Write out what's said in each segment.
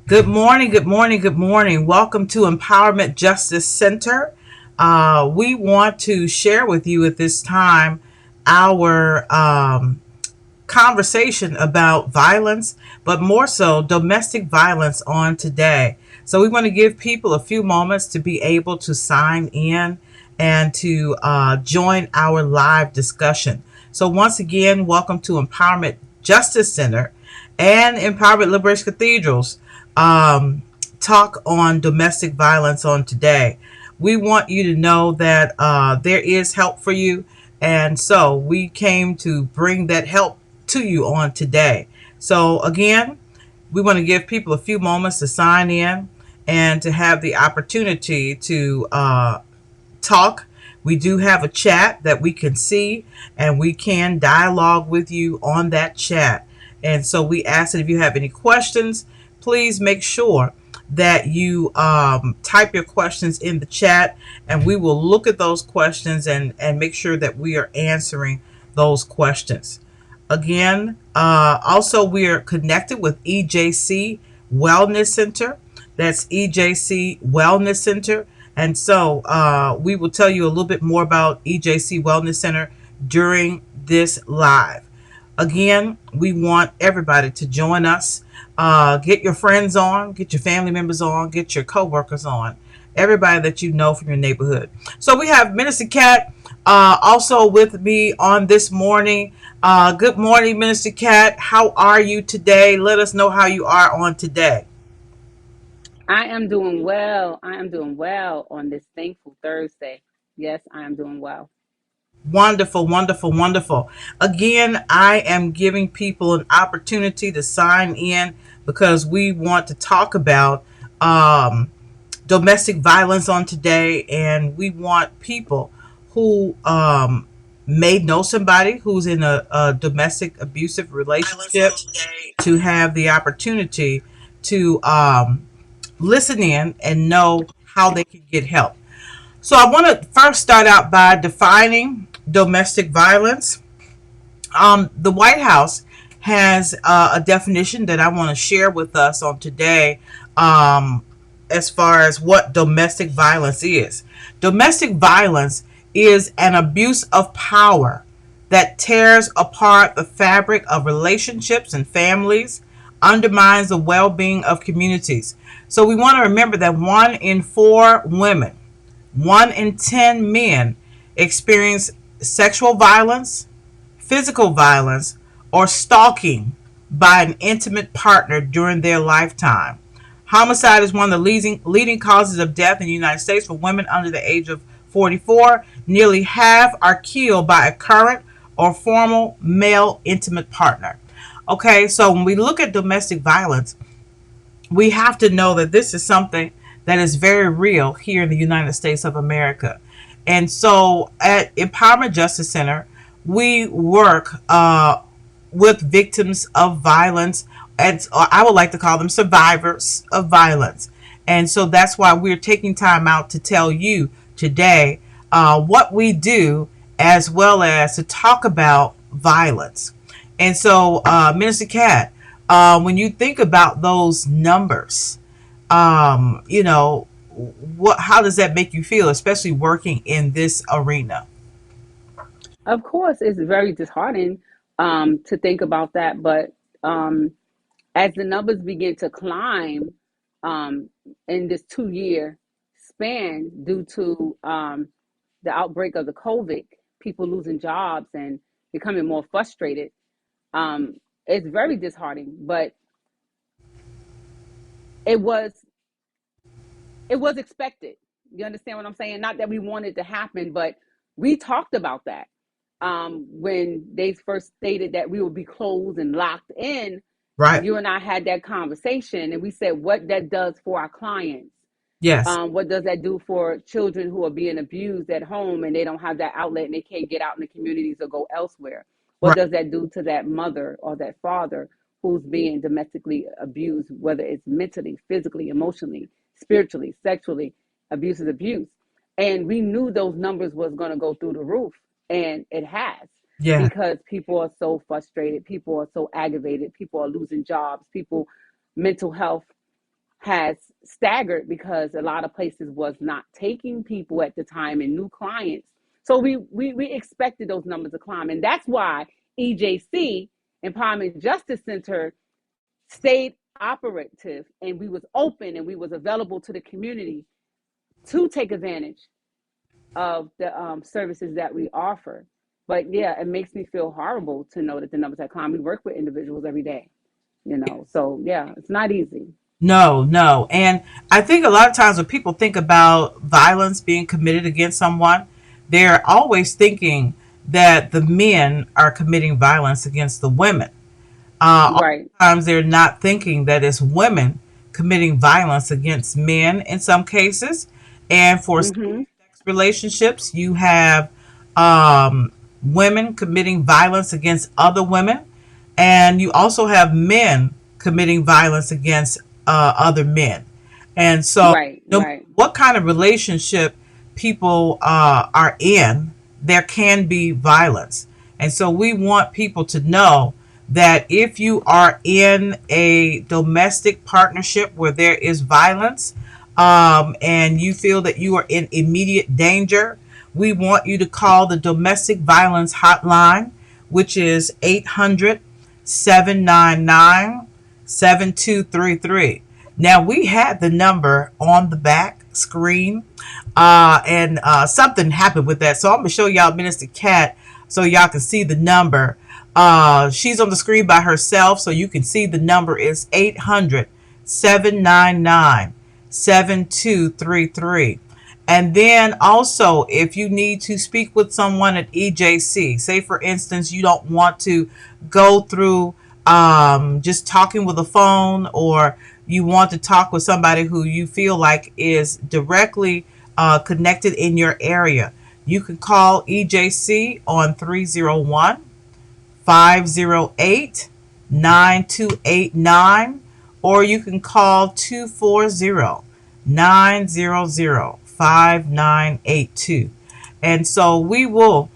Good morning, good morning, good morning. Welcome to Empowerment Justice Center. We want to share with you at this time our conversation about violence, but more so domestic violence on today. So we want to give people a few moments to be able to sign in and to join our live discussion. So once again, welcome to Empowerment Justice Center and Empowerment Liberation Cathedrals. Um, Talk on domestic violence on today. We want you to know that there is help for you, and so we came to bring that help to you on today. So, again, we want to give people a few moments to sign in and to have the opportunity to talk. We do have a chat that we can see and we can dialogue with you on that chat. And so we ask that if you have any questions, please make sure that you type your questions in the chat and we will look at those questions and make sure that we are answering those questions. Again, also we are connected with EJC Wellness Center. That's EJC Wellness Center. And so we will tell you a little bit more about EJC Wellness Center during this live. Again, we want everybody to join us. Get your friends on, get your family members on, get your coworkers on, everybody that you know from your neighborhood. So we have Minister Cat also with me on this morning. Good morning, Minister Cat. How are you today? Let us know how you are on today. I am doing well. I am doing well on this thankful Thursday. Yes, I am doing well. Wonderful, wonderful, wonderful. Again, I am giving people an opportunity to sign in because we want to talk about domestic violence on today, and we want people who may know somebody who's in a domestic abusive relationship to have the opportunity to listen in and know how they can get help. So I want to first start out by defining domestic violence. The White House has a definition that I want to share with us on today, as far as what domestic violence is. Domestic violence is an abuse of power that tears apart the fabric of relationships and families, undermines the well being of communities. So we want to remember that 1 in 4 women, 1 in 10 men experience sexual violence, physical violence, or stalking by an intimate partner during their lifetime. Homicide is one of the leading causes of death in the United States for women under the age of 44. Nearly half are killed by a current or former male intimate partner. Okay, so when we look at domestic violence, we have to know that this is something that is very real here in the United States of America. And so at Empowerment Justice Center, we work with victims of violence, and I would like to call them survivors of violence. And so that's why we're taking time out to tell you today what we do, as well as to talk about violence. And so, Minister Cat, when you think about those numbers, you know, how does that make you feel, especially working in this arena? Of course, it's very disheartening to think about that, but um, as the numbers begin to climb um, in this 2 year span due to the outbreak of the COVID, people losing jobs and becoming more frustrated, um, it's very disheartening. But it was it was expected. You understand what I'm saying? Not that we wanted to happen, but we talked about that when they first stated that we would be closed and locked in. Right. You and I had that conversation, and we said what that does for our clients. Yes. What does that do for children who are being abused at home and they don't have that outlet and they can't get out in the communities or go elsewhere? What Right. does that do to that mother or that father who's being domestically abused, whether it's mentally, physically, emotionally, spiritually, sexually? Abuse is abuse. And we knew those numbers was going to go through the roof, and it has, Yeah. because people are so frustrated, people are so aggravated, people are losing jobs, people mental health has staggered because a lot of places was not taking people at the time and new clients. So we expected those numbers to climb. And that's why EJC, Empowerment Justice Center, stayed operative, and we was open and we was available to the community to take advantage of the services that we offer. But yeah, it makes me feel horrible to know that the numbers have climbed. We work with individuals every day, so yeah, it's not easy. No, no. And I think a lot of times when people think about violence being committed against someone, they're always thinking that the men are committing violence against the women. Right. Oftentimes they're not thinking that it's women committing violence against men in some cases. And for Mm-hmm. relationships, you have women committing violence against other women, and you also have men committing violence against other men. And so, Right. no matter Right. what kind of relationship people are in, there can be violence. And so, we want people to know that if you are in a domestic partnership where there is violence, and you feel that you are in immediate danger, we want you to call the domestic violence hotline, which is 800 799 7233. Now, we had the number on the back screen, and something happened with that. So, I'm going to show y'all Minister Cat so y'all can see the number. She's on the screen by herself, so you can see the number is 800 799 7233. And then also, if you need to speak with someone at EJC, say for instance, you don't want to go through just talking with a phone, or you want to talk with somebody who you feel like is directly connected in your area, you can call EJC on 301 508 9289, or you can call 240 900 5982. And so we will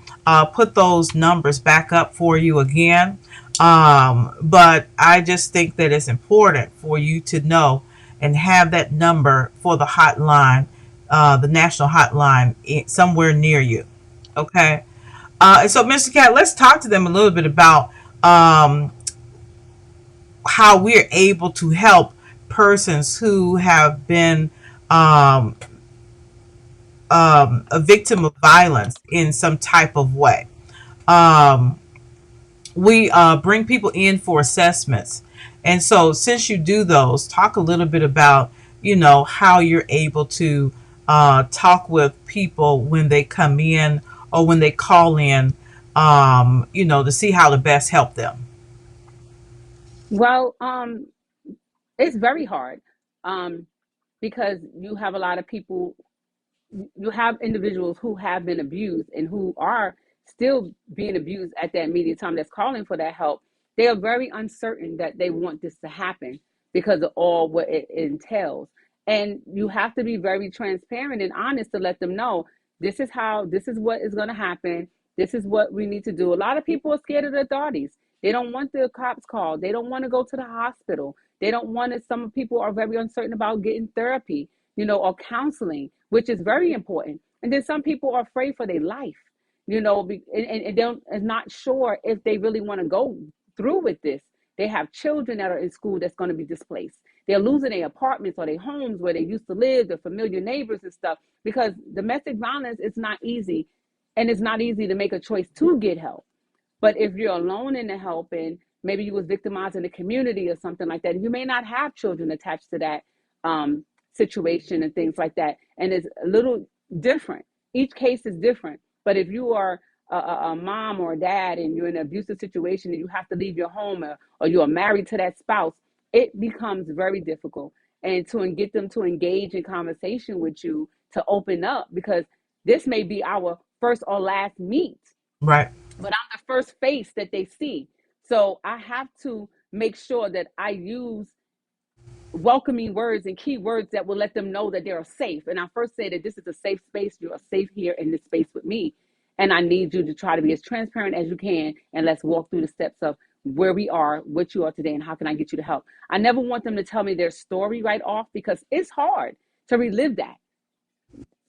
put those numbers back up for you again. But I just think that it's important for you to know and have that number for the hotline, the national hotline, somewhere near you. Okay. And so, Mr. Cat, let's talk to them a little bit about um, how we're able to help persons who have been um, a victim of violence in some type of way. Um, we bring people in for assessments. And so, since you do those, talk a little bit about, how you're able to talk with people when they come in or when they call in, to see how to best help them. Well, it's very hard, um, because you have a lot of people, you have individuals who have been abused and who are still being abused at that immediate time that's calling for that help. They are very uncertain that they want this to happen because of all what it entails. And you have to be very transparent and honest to let them know this is what is going to happen. This is what we need to do. A lot of people are scared of the authorities. They don't want the cops called. They don't want to go to the hospital. They don't want to, some people are very uncertain about getting therapy, or counseling, which is very important. And then some people are afraid for their life, and don't is not sure if they really want to go through with this. They have children that are in school that's going to be displaced. They're losing their apartments or their homes where they used to live, their familiar neighbors and stuff, because domestic violence is not easy, and it's not easy to make a choice to get help. But if you're alone in the help, and maybe you was victimized in the community or something like that, you may not have children attached to that situation and things like that. And it's a little different. Each case is different. But if you are a mom or a dad and you're in an abusive situation and you have to leave your home, or you are married to that spouse, it becomes very difficult. And to get them to engage in conversation with you, to open up, because this may be our first or last meet, Right. but I'm the first face that they see. So I have to make sure that I use welcoming words and key words that will let them know that they're safe. And I first say that this is a safe space. You are safe here in this space with me. And I need you to try to be as transparent as you can. And let's walk through the steps of where we are, what you are today, and how can I get you to help. I never want them to tell me their story right off because it's hard to relive that.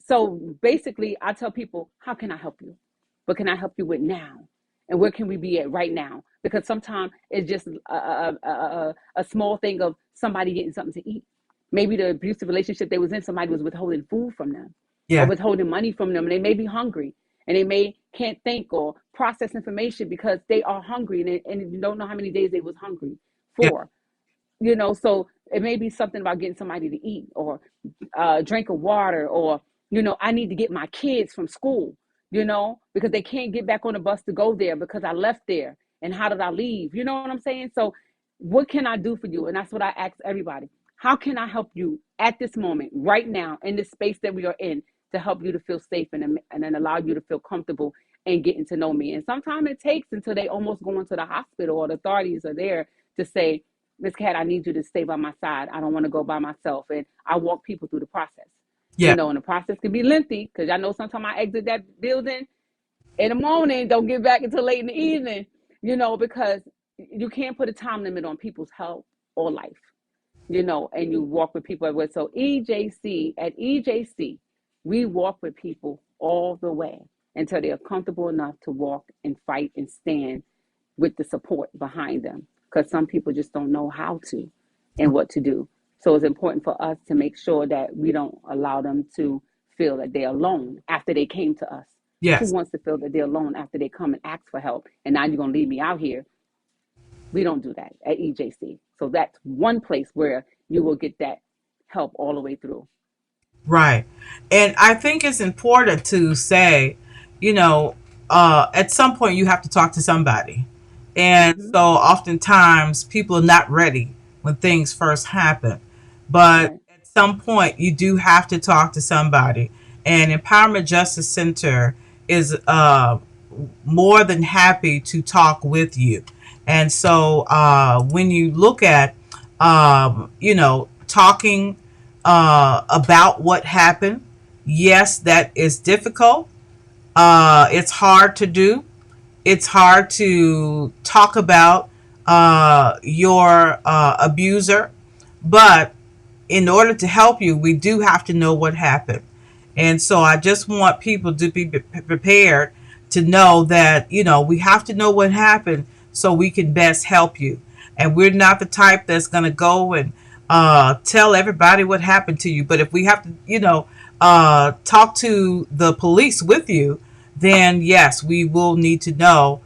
So basically, I tell people, how can I help you? What can I help you with now? And where can we be at right now? Because sometimes it's just a small thing of somebody getting something to eat. Maybe the abusive relationship they was in, somebody was withholding food from them or Yeah. withholding money from them. And they may be hungry and they may can't think or process information because they are hungry and you don't know how many days they was hungry Yeah. for. So it may be something about getting somebody to eat or drink of water, or I need to get my kids from school, because they can't get back on the bus to go there because I left there, and how did I leave? You know what I'm saying? So what can I do for you? And that's what I ask everybody. How can I help you at this moment right now in this space that we are in, to help you to feel safe and then allow you to feel comfortable and getting to know me? And sometimes it takes until they almost go into the hospital or the authorities are there to say, Miss Cat, I need you to stay by my side. I don't want to go by myself. And I walk people through the process. Yeah. And the process can be lengthy because I know sometimes I exit that building in the morning, don't get back until late in the evening, because you can't put a time limit on people's health or life, and you walk with people everywhere. So at EJC, we walk with people all the way until they are comfortable enough to walk and fight and stand with the support behind them, because some people just don't know how to and what to do. So it's important for us to make sure that we don't allow them to feel that they're alone after they came to us. Who Yes. wants to feel that they're alone after they come and ask for help? And now you're going to leave me out here. We don't do that at EJC. So that's one place where you will get that help all the way through. Right. And I think it's important to say, you know, at some point you have to talk to somebody. And Mm-hmm. so oftentimes people are not ready when things first happen. But Right. at some point you do have to talk to somebody. And Empowerment Justice Center is more than happy to talk with you. And so when you look at, talking about what happened, yes, that is difficult. It's hard to do. It's hard to talk about your abuser, but in order to help you, we do have to know what happened. And so I just want people to be prepared to know that, we have to know what happened so we can best help you. And we're not the type that's going to go and tell everybody what happened to you. But if we have to, talk to the police with you, then yes, we will need to know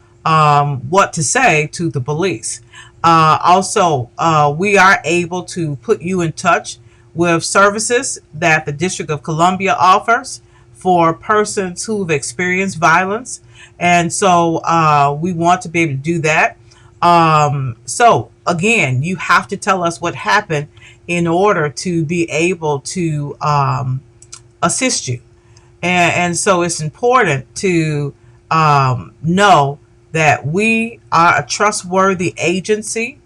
what to say to the police. Also, we are able to put you in touch with services that the District of Columbia offers for persons who've experienced violence. And so we want to be able to do that. So, again, you have to tell us what happened in order to be able to assist you. And so it's important to know that we are a trustworthy agency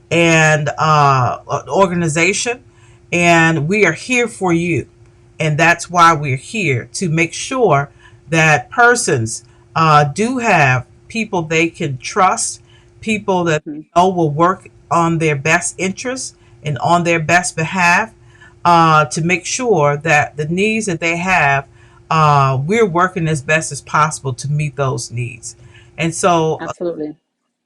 and organization, and we are here for you. And that's why we're here to make sure that persons do have people they can trust, people that Mm-hmm. they know will work on their best interests and on their best behalf, to make sure that the needs that they have, we're working as best as possible to meet those needs. And so Absolutely.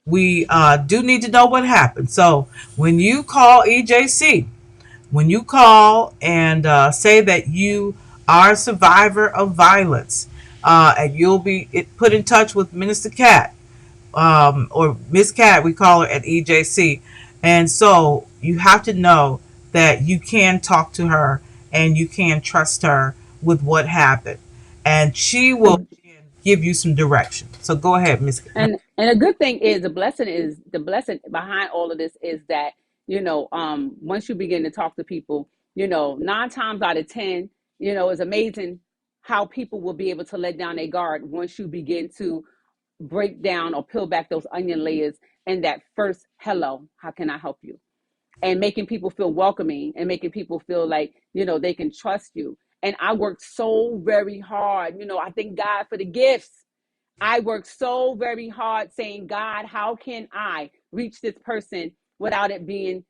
we do need to know what happened. So when you call EJC, when you call and say that you are a survivor of violence, and you'll be put in touch with Minister Cat, or Miss Cat, we call her at EJC. And so you have to know that you can talk to her and you can trust her with what happened. And she will give you some direction. So go ahead, Miss. And a good thing is the blessing behind all of this is that once you begin to talk to people, 9 times out of 10, it's amazing how people will be able to let down their guard once you begin to break down or peel back those onion layers and that first hello, how can I help you, and making people feel welcoming and making people feel like they can trust you. And I worked so very hard. I thank God for the gifts. I work so very hard saying, God, how can I reach this person without it being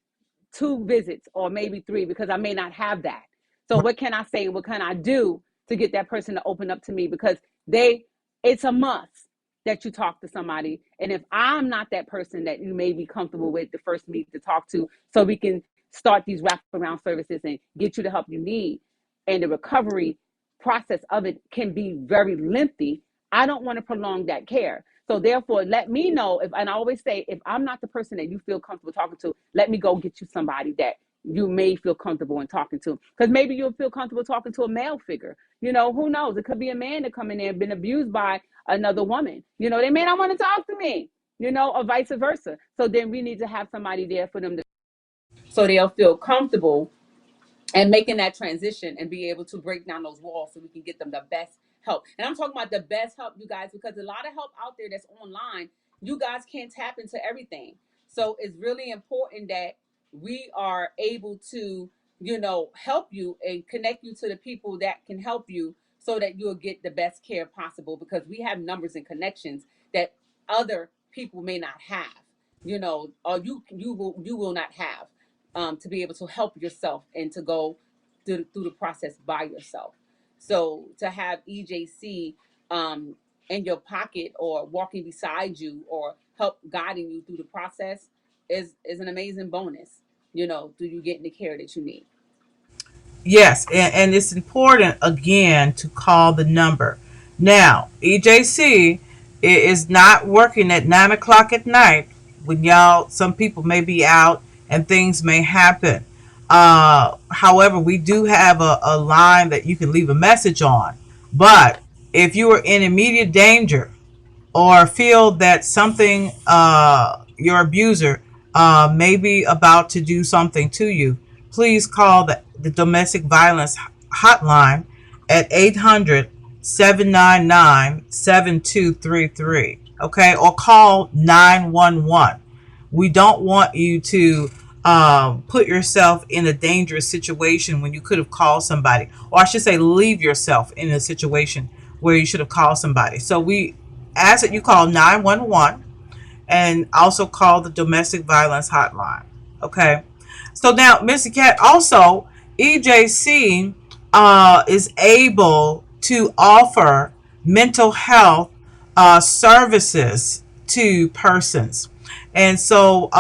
two visits or maybe three, because I may not have that. So what can I say? What can I do to get that person to open up to me? Because they, it's a must that you talk to somebody. And if I'm not that person that you may be comfortable with the first meet to talk to, so we can start these wraparound services and get you the help you need, and the recovery process of it can be very lengthy. I don't want to prolong that care. So therefore, let me know if, and I always say, if I'm not the person that you feel comfortable talking to, let me go get you somebody that you may feel comfortable in talking to. Because maybe you'll feel comfortable talking to a male figure. You know, who knows? It could be a man that come in there and been abused by another woman. You know, they may not want to talk to me, you know, or vice versa. So then we need to have somebody there for them to, so they'll feel comfortable and making that transition and be able to break down those walls so we can get them the best help. And I'm talking about the best help, you guys, because a lot of help out there that's online, you guys can't tap into everything. So it's really important that we are able to, you know, help you and connect you to the people that can help you so that you'll get the best care possible, because we have numbers and connections that other people may not have, you know, or you will not have, to be able to help yourself and to go through the process by yourself. So to have EJC, um, in your pocket or walking beside you or help guiding you through the process is an amazing bonus. You know, do you getting the care that you need? Yes, and it's important again to call the number. Now, EJC is not working at 9 o'clock at night when y'all. Some people may be out and things may happen. However, we do have a line that you can leave a message on. But if you are in immediate danger, or feel that something, your abuser, may be about to do something to you, please call the domestic violence hotline at 800 799 7233. Okay, or call 911. We don't want you to put yourself in a dangerous situation when you could have called somebody, or I should say, leave yourself in a situation where you should have called somebody. So we ask that you call 911 and also call the domestic violence hotline. Okay. So now, Mr. Cat, also, EJC is able to offer mental health services to persons. And so,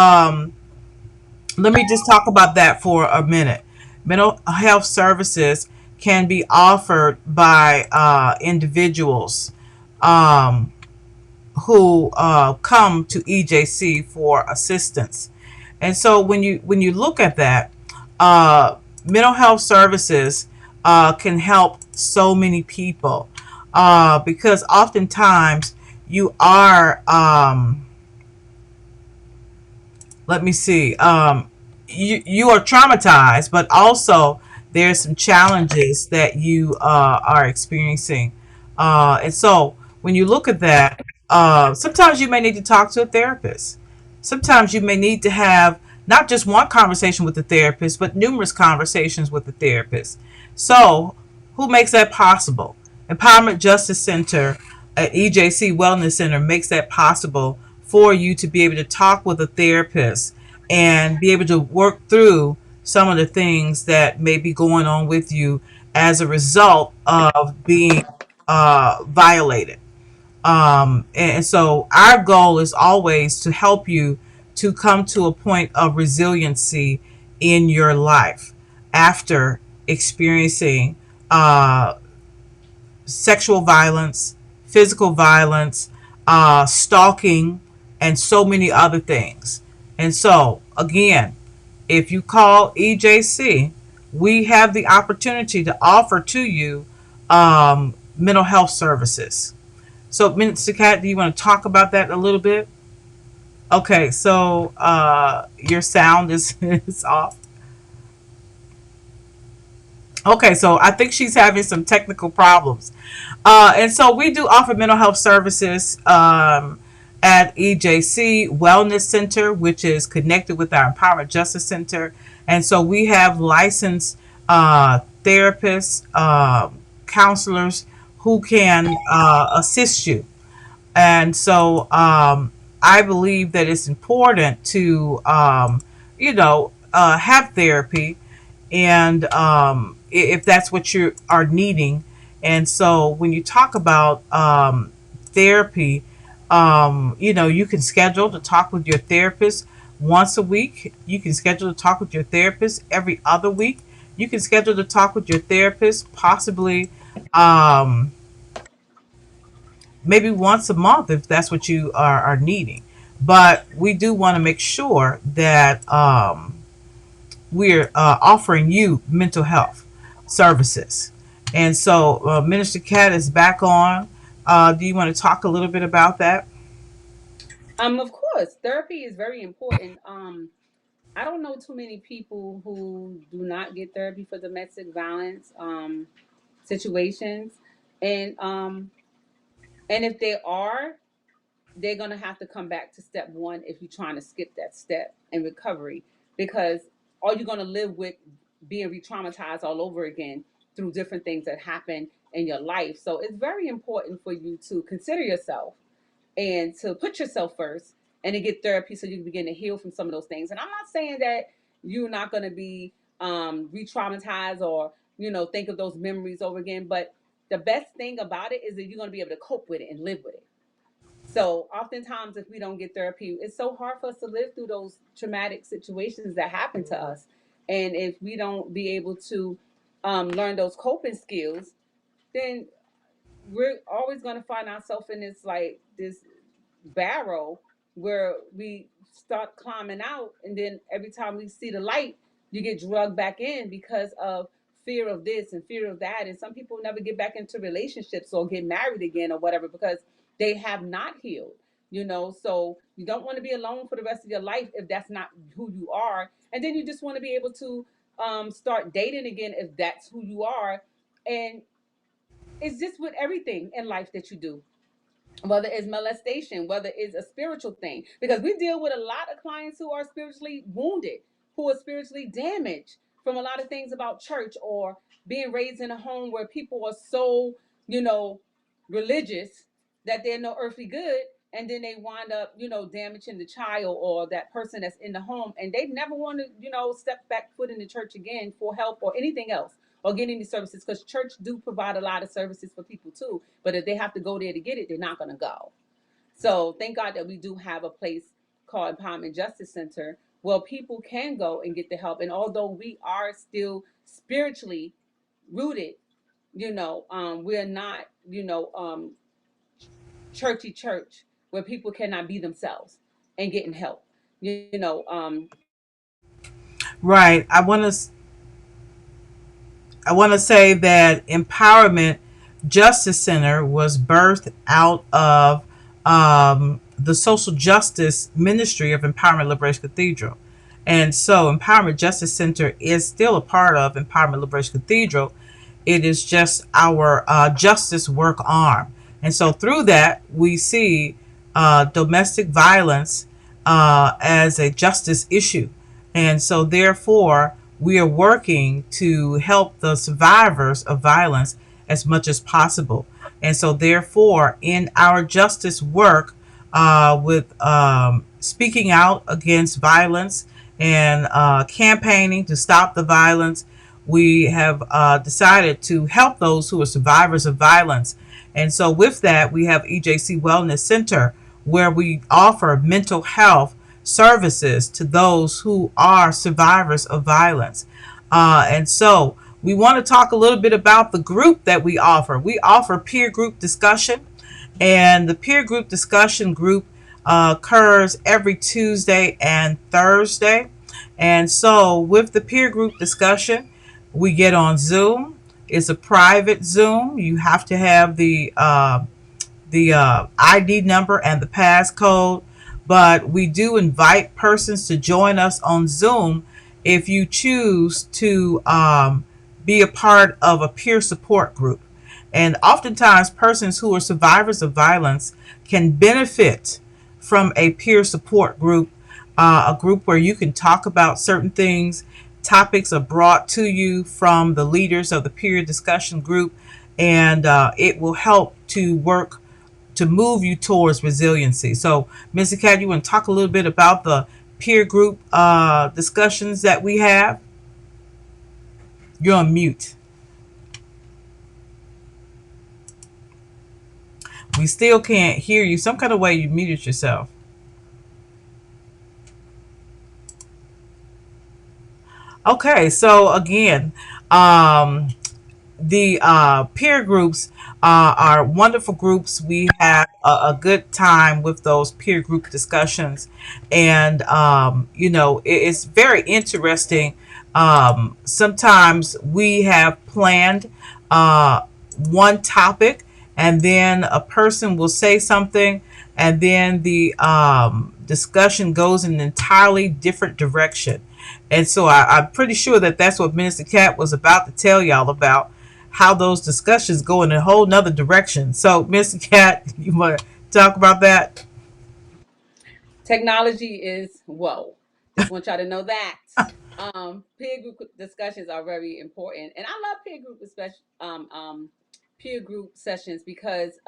let me just talk about that for a minute. Mental health services can be offered by individuals um, who come to EJC for assistance. And so when you look at that, mental health services can help so many people because oftentimes you are let me see. You are traumatized, but also there's some challenges that you are experiencing, and so when you look at that, sometimes you may need to talk to a therapist. Sometimes you may need to have not just one conversation with the therapist, but numerous conversations with the therapist. So, who makes that possible? Empowerment Justice Center at EJC Wellness Center makes that possible for you to be able to talk with a therapist and be able to work through some of the things that may be going on with you as a result of being violated. And so our goal is always to help you to come to a point of resiliency in your life after experiencing uh, sexual violence, physical violence, stalking, and so many other things. And so, again, if you call EJC, we have the opportunity to offer to you mental health services. So, Mr. Cat, do you want to talk about that a little bit? Okay, so your sound is, is off. Okay, so I think she's having some technical problems. And so we do offer mental health services at EJC Wellness Center, which is connected with our Empowerment Justice Center. And so we have licensed therapists, counselors who can assist you. And so I believe that it's important to, have therapy, and if that's what you are needing. And so when you talk about therapy, you can schedule to talk with your therapist once a week. You can schedule to talk with your therapist every other week. You can schedule to talk with your therapist possibly um, maybe once a month if that's what you are needing. But we do want to make sure that we're offering you mental health services. And so Minister Cat is back on. Do you want to talk a little bit about that? Of course, therapy is very important. I don't know too many people who do not get therapy for domestic violence situations, and and if they are, they're gonna have to come back to step one if you're trying to skip that step in recovery, because all you're gonna live with being re-traumatized all over again through different things that happen in your life. So it's very important for you to consider yourself and to put yourself first and to get therapy so you can begin to heal from some of those things. And I'm not saying that you're not going to be re-traumatized or think of those memories over again, but the best thing about it is that you're going to be able to cope with it and live with it. So oftentimes if we don't get therapy, it's so hard for us to live through those traumatic situations that happen to us. And if we don't be able to learn those coping skills, then we're always going to find ourselves in this barrel where we start climbing out, and then every time we see the light, you get drugged back in because of fear of this and fear of that. And some people never get back into relationships or get married again or whatever because they have not healed. So you don't want to be alone for the rest of your life if that's not who you are. And then you just want to be able to start dating again if that's who you are. And it's just with everything in life that you do, whether it's molestation, whether it's a spiritual thing, because we deal with a lot of clients who are spiritually wounded, who are spiritually damaged from a lot of things about church or being raised in a home where people are so, you know, religious that they're no earthly good. And then they wind up, damaging the child or that person that's in the home. And they never want to, step back foot in the church again for help or anything else or get any services, because church do provide a lot of services for people too. But if they have to go there to get it, they're not going to go. So thank God that we do have a place called Empowerment Justice Center where people can go and get the help. And although we are still spiritually rooted, we're not, churchy church where people cannot be themselves and getting help. You know, um, Right. I want to say that Empowerment Justice Center was birthed out of the social justice ministry of Empowerment Liberation Cathedral. And so Empowerment Justice Center is still a part of Empowerment Liberation Cathedral. It is just our justice work arm. And so through that, we see domestic violence as a justice issue. And so, therefore, we are working to help the survivors of violence as much as possible. And so, therefore, in our justice work, with speaking out against violence and campaigning to stop the violence, we have decided to help those who are survivors of violence. And so, with that, we have EJC Wellness Center, where we offer mental health services to those who are survivors of violence. And so, we want to talk a little bit about the group that we offer. We offer peer group discussion, and the peer group discussion group occurs every Tuesday and Thursday. And so, with the peer group discussion, we get on Zoom. It's a private Zoom. You have to have the ID number and the passcode, but we do invite persons to join us on Zoom if you choose to be a part of a peer support group. And oftentimes, persons who are survivors of violence can benefit from a peer support group, a group where you can talk about certain things. Topics are brought to you from the leaders of the peer discussion group, and it will help to work to move you towards resiliency. So, Mr. Cat, you want to talk a little bit about the peer group discussions that we have? You're on mute. We still can't hear you. Some kind of way you muted yourself. Okay, so again, um, the peer groups are wonderful groups. We have a good time with those peer group discussions, and it's very interesting. Sometimes we have planned uh, one topic, and then a person will say something, and then the discussion goes in an entirely different direction. And so I'm pretty sure that that's what Minister Cat was about to tell y'all about, how those discussions go in a whole nother direction. So, Mr. Cat, you want to talk about that? Technology is whoa. Just want y'all to know that. Peer group discussions are very important, and I love peer group, especially peer group sessions because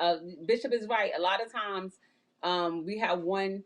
Bishop is right. A lot of times, we have one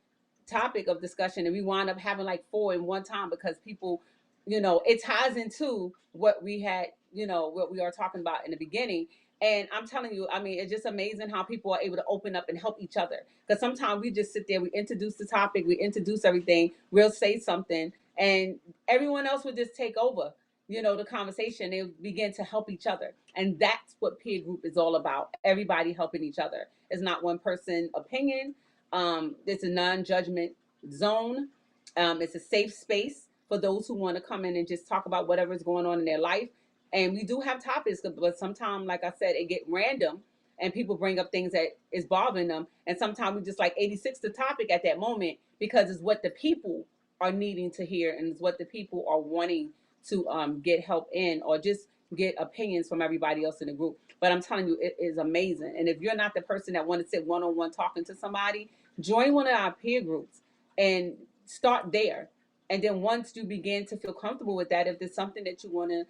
topic of discussion, and we wind up having like four in one time because people, it ties into what we had, what we are talking about in the beginning. And I'm telling you, I mean, it's just amazing how people are able to open up and help each other. Because sometimes we just sit there, we introduce the topic, we introduce everything, we'll say something, and everyone else would just take over, the conversation. They begin to help each other. And that's what peer group is all about. Everybody helping each other. It's not one person opinion. It's a non-judgment zone. It's a safe space for those who want to come in and just talk about whatever's going on in their life. And we do have topics, but sometimes, like I said, it get random and people bring up things that is bothering them. And sometimes we just like 86 the topic at that moment because it's what the people are needing to hear and it's what the people are wanting to get help in or just get opinions from everybody else in the group. But I'm telling you, it is amazing. And if you're not the person that want to sit one on one talking to somebody, join one of our peer groups and start there. And then once you begin to feel comfortable with that, if there's something that you want to,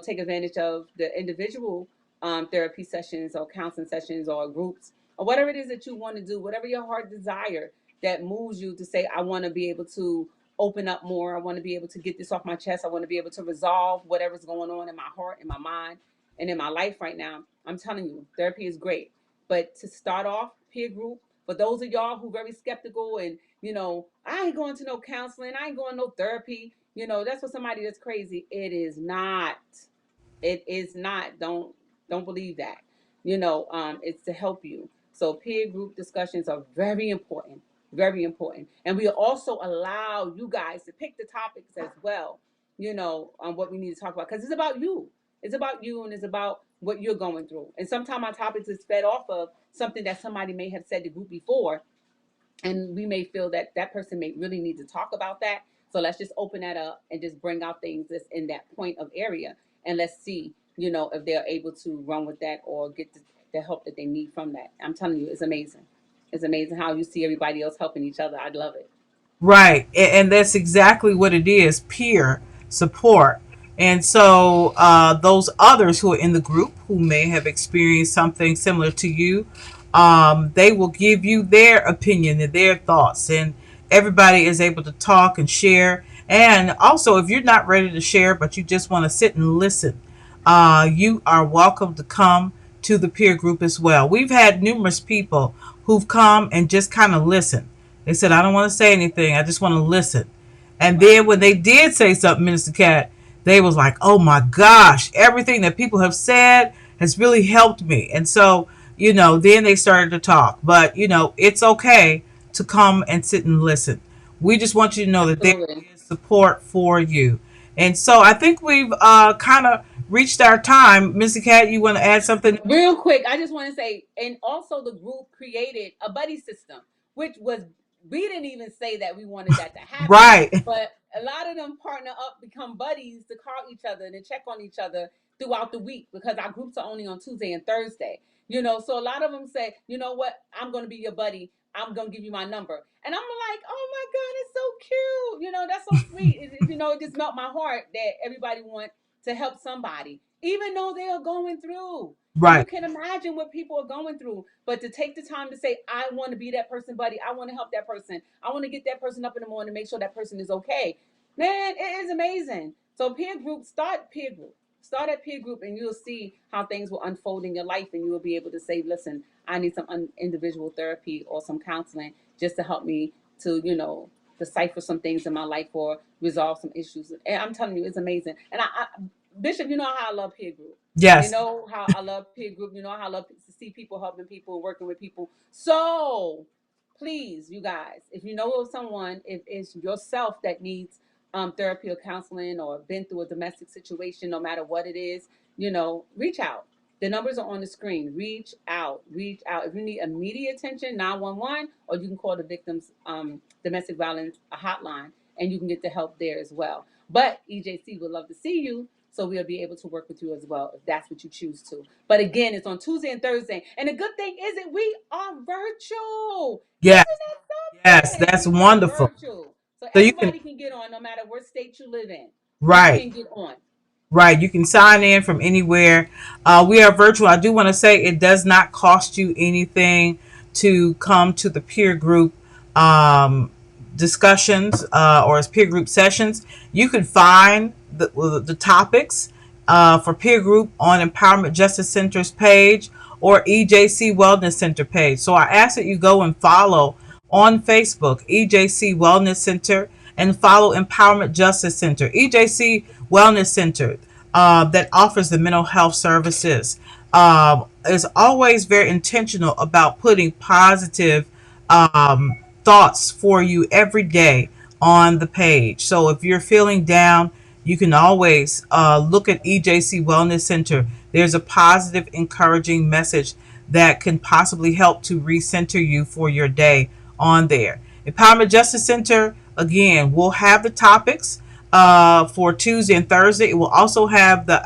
take advantage of the individual therapy sessions or counseling sessions or groups or whatever it is that you want to do, whatever your heart desire that moves you to say, I want to be able to open up more. I want to be able to get this off my chest. I want to be able to resolve whatever's going on in my heart, in my mind, and in my life right now. I'm telling you, therapy is great. But to start off, peer group, for those of y'all who very skeptical and, I ain't going to no counseling, I ain't going to no therapy, that's for somebody that's crazy. It is not. It is not. Don't believe that. It's to help you. So peer group discussions are very important, very important, and we also allow you guys to pick the topics as well. On what we need to talk about because it's about you. It's about you, and it's about what you're going through. And sometimes our topics is fed off of something that somebody may have said to group before, and we may feel that that person may really need to talk about that. So let's just open that up and just bring out things that's in that point of area, and let's see, if they're able to run with that or get the help that they need from that. I'm telling you, it's amazing. It's amazing how you see everybody else helping each other. I love it. Right. And that's exactly what it is, peer support. And so those others who are in the group who may have experienced something similar to you, they will give you their opinion and their thoughts. And everybody is able to talk and share. And also, if you're not ready to share, but you just want to sit and listen, you are welcome to come to the peer group as well. We've had numerous people who've come and just kind of listen. They said, I don't want to say anything. I just want to listen. And Right. then when they did say something, Minister Cat, they was like, oh my gosh, everything that people have said has really helped me. And so, then they started to talk. But, it's okay to come and sit and listen. We just want you to know that there Absolutely. is support for you. And so I think we've kind of reached our time. Mr. Cat, you want to add something else? Real quick, I just want to say, and also the group created a buddy system, which was, we didn't even say that we wanted that to happen, Right. but a lot of them partner up, become buddies to call each other and to check on each other throughout the week because our groups are only on Tuesday and Thursday. So a lot of them say, you know what, I'm going to be your buddy. I'm going to give you my number. And I'm like, oh my God, it's so cute. That's so sweet. It just melt my heart that everybody wants to help somebody, even though they are going through. And you Right. can imagine what people are going through. But to take the time to say, I want to be that person, buddy. I want to help that person. I want to get that person up in the morning to make sure that person is okay. Man, it is amazing. So peer group, start peer group. Start at peer group and you'll see how things will unfold in your life and you will be able to say, listen, I need some individual therapy or some counseling just to help me to, decipher some things in my life or resolve some issues. And I'm telling you, it's amazing. And Bishop, you know how I love peer group. You Yes. know how I love peer group. You know how I love to see people helping people, working with people. So please, you guys, if you know of someone, if it's yourself that needs therapy or counseling or been through a domestic situation, no matter what it is, reach out. The numbers are on the screen. Reach out. Reach out. If you need immediate attention, 911, or you can call the victims domestic violence hotline, and you can get the help there as well. But EJC would love to see you, so we'll be able to work with you as well if that's what you choose to. But again, it's on Tuesday and Thursday. And the good thing is that we are virtual. Yes. Isn't that Yes. something? That's We are wonderful. virtual. So So you can, everybody can get on no matter what state you live in. You right. can get on. Right. You can sign in from anywhere. We are virtual. I do want to say it does not cost you anything to come to the peer group um, discussions or as peer group sessions. You can find the topics for peer group on Empowerment Justice Center's page or EJC Wellness Center page. So I ask that you go and follow on Facebook, EJC Wellness Center, and follow Empowerment Justice Center, EJC Wellness Center, that offers the mental health services. Is always very intentional about putting positive thoughts for you every day on the page. So if you're feeling down, you can always look at EJC Wellness Center. There's a positive, encouraging message that can possibly help to recenter you for your day on there. Empowerment Justice Center, again, will have the topics for Tuesday and Thursday. It will also have the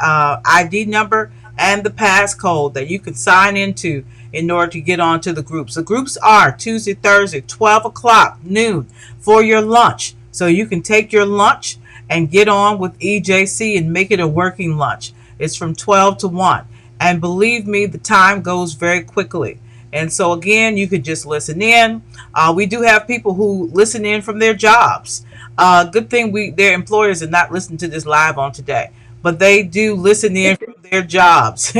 ID number and the passcode that you can sign into in order to get onto the groups. The groups are Tuesday, Thursday, 12 o'clock, noon for your lunch. So you can take your lunch and get on with EJC and make it a working lunch. It's from 12 to 1. And believe me, the time goes very quickly. And so, again, you could just listen in. We do have people who listen in from their jobs. Good thing their employers are not listening to this live on today, but they do listen in from their jobs,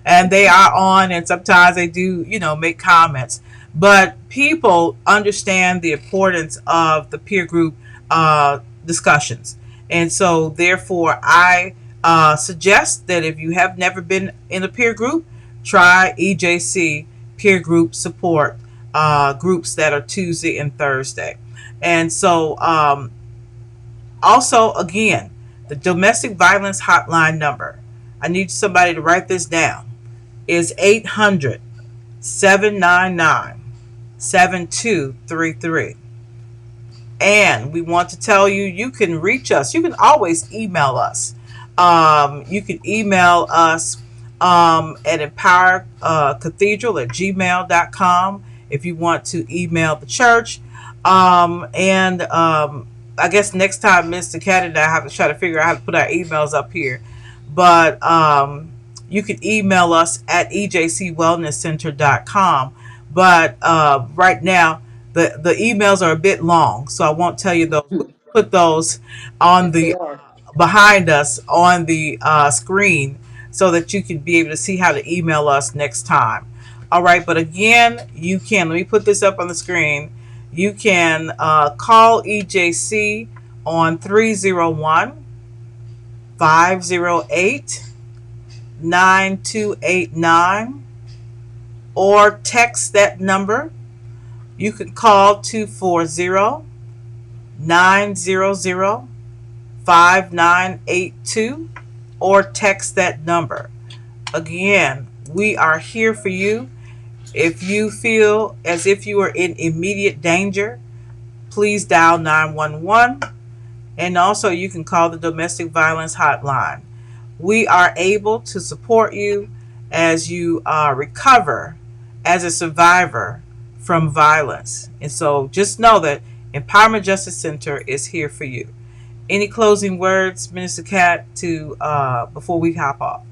and they are on. And sometimes they do, make comments. But people understand the importance of the peer group discussions, and so therefore, I suggest that if you have never been in a peer group, try EJC peer group support groups that are Tuesday and Thursday. And so, also, again, the domestic violence hotline number, I need somebody to write this down, is 800 799 7233. And we want to tell you, you can reach us. You can always email us. You can email us at empowercathedral at gmail.com if you want to email the church. And I guess next time, Mr. Cat and I have to try to figure out how to put our emails up here. But you can email us at ejcwellnesscenter.com. But right now, the emails are a bit long, so I won't tell you those. We'll put those on Yes, they the are. behind us on the screen so that you can be able to see how to email us next time. All right, but again, you can, let me put this up on the screen. You can call EJC on 301 508 9289 or text that number. You can call 240 900 5982 or text that number. Again, we are here for you. If you feel as if you are in immediate danger, please dial 911. And also, you can call the domestic violence hotline. We are able to support you as you recover as a survivor from violence. And so just know that Empowerment Justice Center is here for you. Any closing words, Minister Cat, to before we hop off?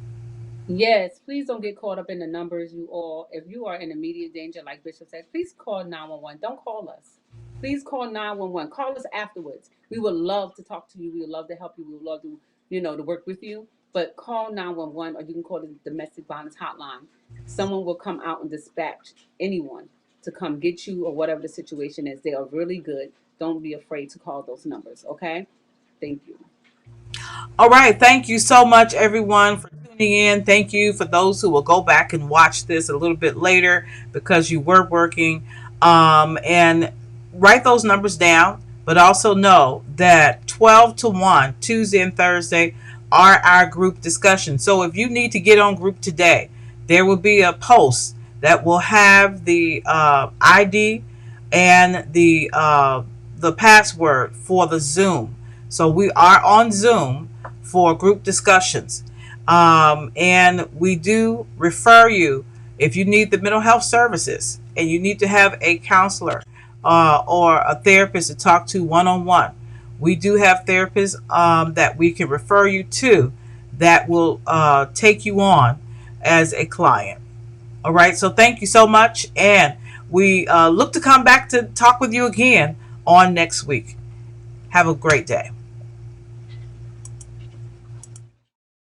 Yes, please don't get caught up in the numbers. You all, if you are in immediate danger, like Bishop said, please call 911. Don't call us. Please call 911. Call us afterwards. We would love to talk to you. We would love to help you. We would love to, to work with you. But call 911, or you can call the domestic violence hotline. Someone will come out and dispatch anyone to come get you or whatever the situation is. They are really good. Don't be afraid to call those numbers. Okay? Thank you. All right. Thank you so much, everyone, for tuning in. Thank you for those who will go back and watch this a little bit later because you were working. And write those numbers down, but also know that 12 to 1, Tuesday and Thursday, are our group discussions. So if you need to get on group today, there will be a post that will have the ID and the password for the Zoom. So we are on Zoom for group discussions. And we do refer you if you need the mental health services and you need to have a counselor or a therapist to talk to one on one. We do have therapists that we can refer you to that will take you on as a client. All right. So thank you so much. And we look to come back to talk with you again on next week. Have a great day.